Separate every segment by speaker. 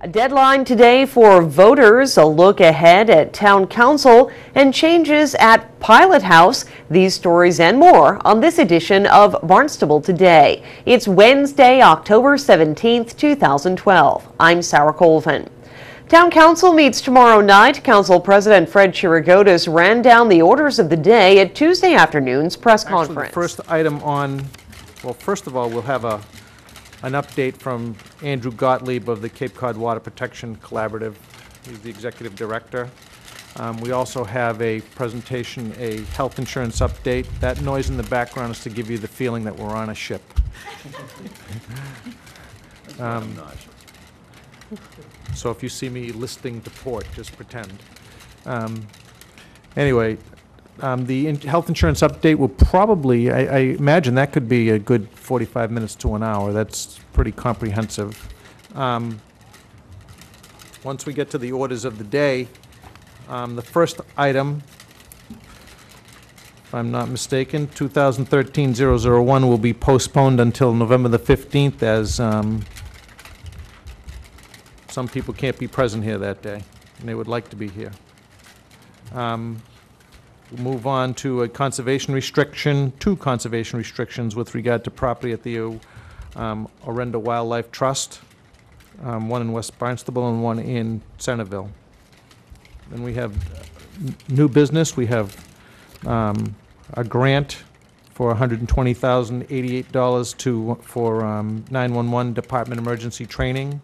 Speaker 1: A deadline today for voters, a look ahead at town council, and changes at Pilot House. These stories and more on this edition of Barnstable Today. It's Wednesday, October 17th, 2012. I'm Sarah Colvin. Town Council meets tomorrow night. Council President Fred Chirigotis ran down the orders of the day at Tuesday afternoon's press conference.
Speaker 2: The first item on, well, first of all, we'll have an update from Andrew Gottlieb of the Cape Cod Water Protection Collaborative. He's the executive director. We also have a presentation, a health insurance update. That noise in the background is to give you the feeling that we're on a ship. So if you see me listing to port, just pretend. Anyway, the health insurance update will probably, I imagine that could be a good 45 minutes to an hour. That's pretty comprehensive. Once we get to the orders of the day, the first item, if I'm not mistaken, 2013-001 will be postponed until November the 15th as some people can't be present here that day, and they would like to be here. We'll move on to a conservation restriction, two conservation restrictions with regard to property at the Orenda Wildlife Trust, one in West Barnstable and one in Centerville. Then we have new business. We have a grant for $120,088 for 911 Department Emergency Training,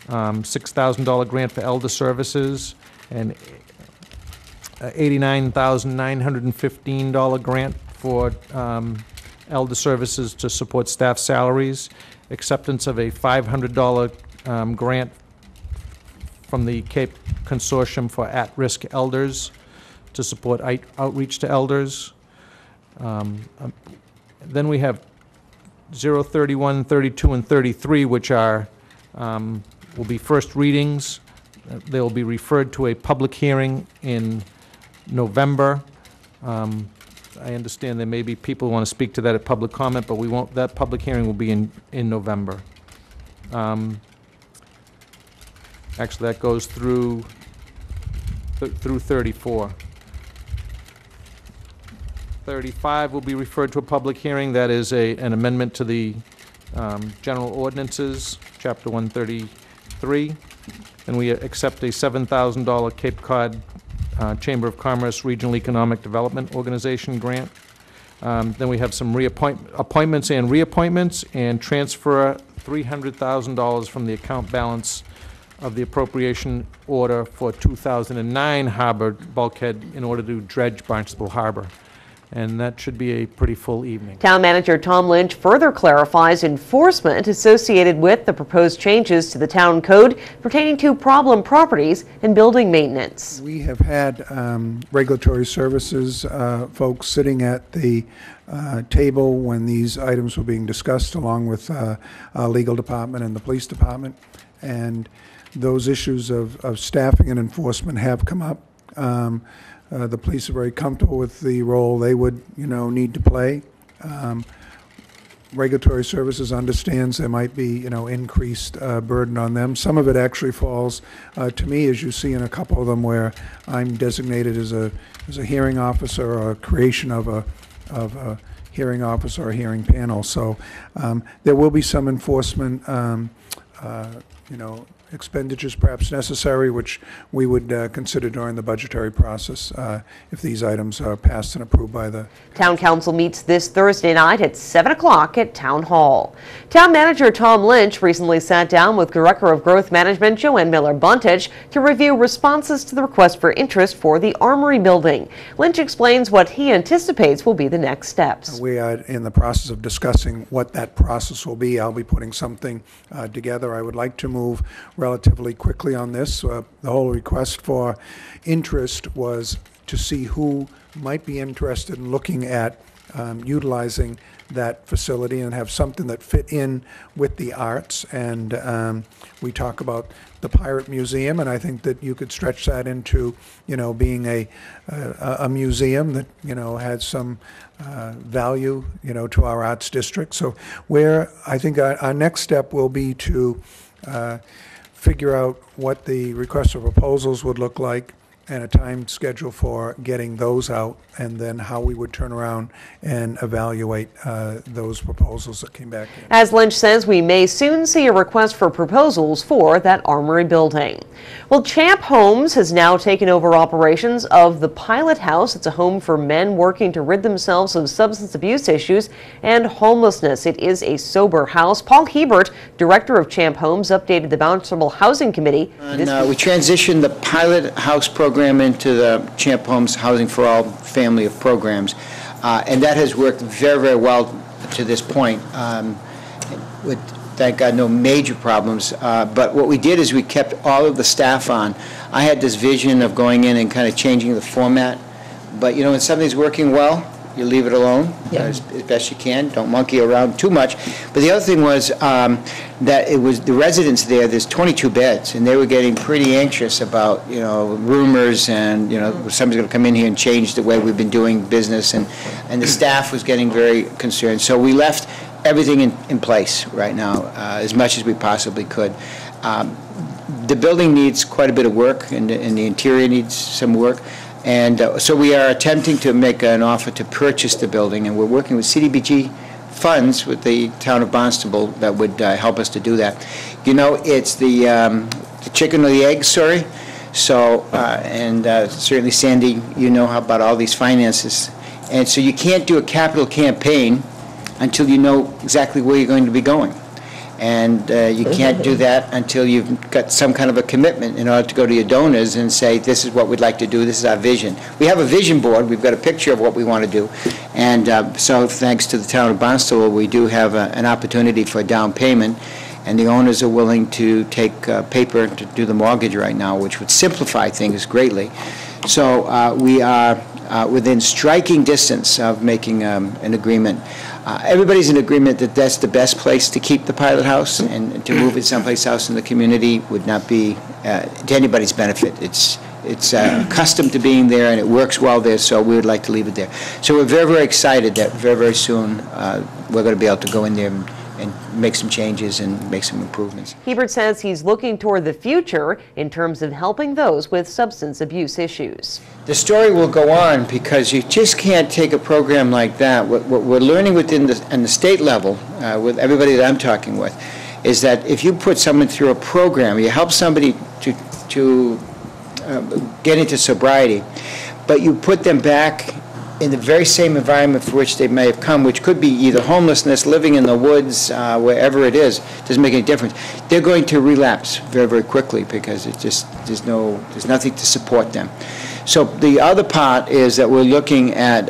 Speaker 2: $6,000 grant for elder services, and $89,915 grant for elder services to support staff salaries, acceptance of a $500 grant from the Cape Consortium for at-risk elders to support outreach to elders. Then we have 031, 32, and 33, which are will be first readings. They will be referred to a public hearing in November. I understand there may be people who want to speak to that at public comment, but we won't. That public hearing will be in November. Actually, that goes through 34. 35 will be referred to a public hearing. That is an amendment to the general ordinances, Chapter 133. And we accept a $7,000 Cape Cod Chamber of Commerce Regional Economic Development Organization grant. Then we have some appointments and reappointments, and transfer $300,000 from the account balance of the appropriation order for 2009 harbor bulkhead in order to dredge Barnstable Harbor. And that should be a pretty full evening.
Speaker 1: Town Manager Tom Lynch further clarifies enforcement associated with the proposed changes to the town code pertaining to problem properties and building maintenance.
Speaker 3: We have had regulatory services folks sitting at the table when these items were being discussed, along with our legal department and the police department. And those issues of staffing and enforcement have come up. The police are very comfortable with the role they would, need to play. Regulatory services understands there might be, increased burden on them. Some of it actually falls to me, as you see in a couple of them, where I'm designated as a hearing officer, or a creation of a hearing officer or hearing panel. So there will be some enforcement, expenditures perhaps necessary, which we would consider during the budgetary process if these items are passed and approved by the
Speaker 1: Town Council meets this Thursday night at 7 o'clock at Town Hall. Town Manager Tom Lynch recently sat down with Director of Growth Management Joanne Miller-Buntich to review responses to the request for interest for the Armory building. Lynch explains what he anticipates will be the next steps.
Speaker 3: We are in the process of discussing what that process will be. I'll be putting something together. I would like to move relatively quickly on this. The whole request for interest was to see who might be interested in looking at utilizing that facility and have something that fit in with the arts. And we talk about the Pirate Museum, and I think that you could stretch that into, being a museum that, had some value, to our arts district. So I think our next step will be to figure out what the request for proposals would look like and a time schedule for getting those out, and then how we would turn around and evaluate those proposals that came back in.
Speaker 1: As Lynch says, we may soon see a request for proposals for that Armory building. Well, Champ Homes has now taken over operations of the Pilot House. It's a home for men working to rid themselves of substance abuse issues and homelessness. It is a sober house. Paul Hebert, director of Champ Homes, updated the Barnstable Housing Committee.
Speaker 4: We transitioned the Pilot House program into the Champ Homes Housing for All family of programs, and that has worked very, very well to this point. With, thank God, no major problems. But what we did is we kept all of the staff on. I had this vision of going in and kind of changing the format, but you know, when something's working well, you leave it alone as best you can. Don't monkey around too much. But the other thing was that it was the residents there. There's 22 beds, and they were getting pretty anxious about, you know, rumors and, you know, somebody's going to come in here and change the way we've been doing business, and the staff was getting very concerned. So we left everything in place right now as much as we possibly could. The building needs quite a bit of work, and the interior needs some work. And so we are attempting to make an offer to purchase the building, and we're working with CDBG funds with the town of Barnstable that would help us to do that. You know, it's the chicken or the egg story. So, certainly, Sandy, you know how about all these finances. And so you can't do a capital campaign until you know exactly where you're going to be going. And you can't do that until you've got some kind of a commitment in order to go to your donors and say, this is what we'd like to do, this is our vision. We have a vision board, we've got a picture of what we want to do. And so thanks to the town of Barnstable, we do have an opportunity for a down payment, and the owners are willing to take paper to do the mortgage right now, which would simplify things greatly. So we are within striking distance of making an agreement. Everybody's in agreement that that's the best place to keep the Pilot House, and to move it someplace else in the community would not be to anybody's benefit. It's accustomed to being there, and it works well there, so we would like to leave it there. So we're very, very excited that very, very soon we're going to be able to go in there and make some changes and make some improvements.
Speaker 1: Hebert says he's looking toward the future in terms of helping those with substance abuse issues.
Speaker 4: The story will go on, because you just can't take a program like that. What we're learning within the state level, with everybody that I'm talking with, is that if you put someone through a program, you help somebody to get into sobriety, but you put them back in the very same environment for which they may have come, which could be either homelessness, living in the woods, wherever it is, doesn't make any difference. They're going to relapse very, very quickly, because it just there's nothing to support them. So the other part is that we're looking at,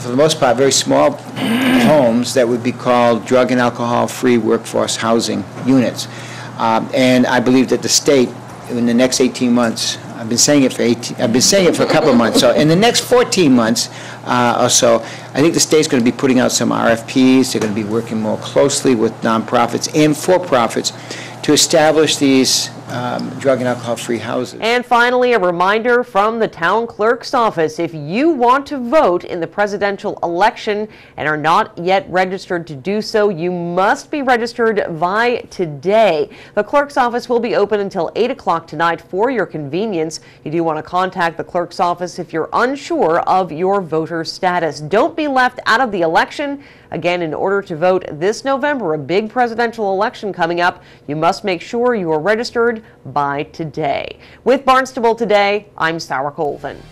Speaker 4: for the most part, very small homes that would be called drug and alcohol-free workforce housing units. And I believe that the state, in the next 18 months, I've been saying it for a couple of months. So in the next 14 months or so, I think the state's going to be putting out some RFPs. They're going to be working more closely with nonprofits and for-profits to establish these drug and alcohol-free houses.
Speaker 1: And finally, a reminder from the town clerk's office: if you want to vote in the presidential election and are not yet registered to do so, you must be registered by today. The clerk's office will be open until 8 o'clock tonight for your convenience. You do want to contact the clerk's office if you're unsure of your voter status. Don't be left out of the election. Again, in order to vote this November, a big presidential election coming up, you must make sure you are registered by today. With Barnstable Today, I'm Sarah Colvin.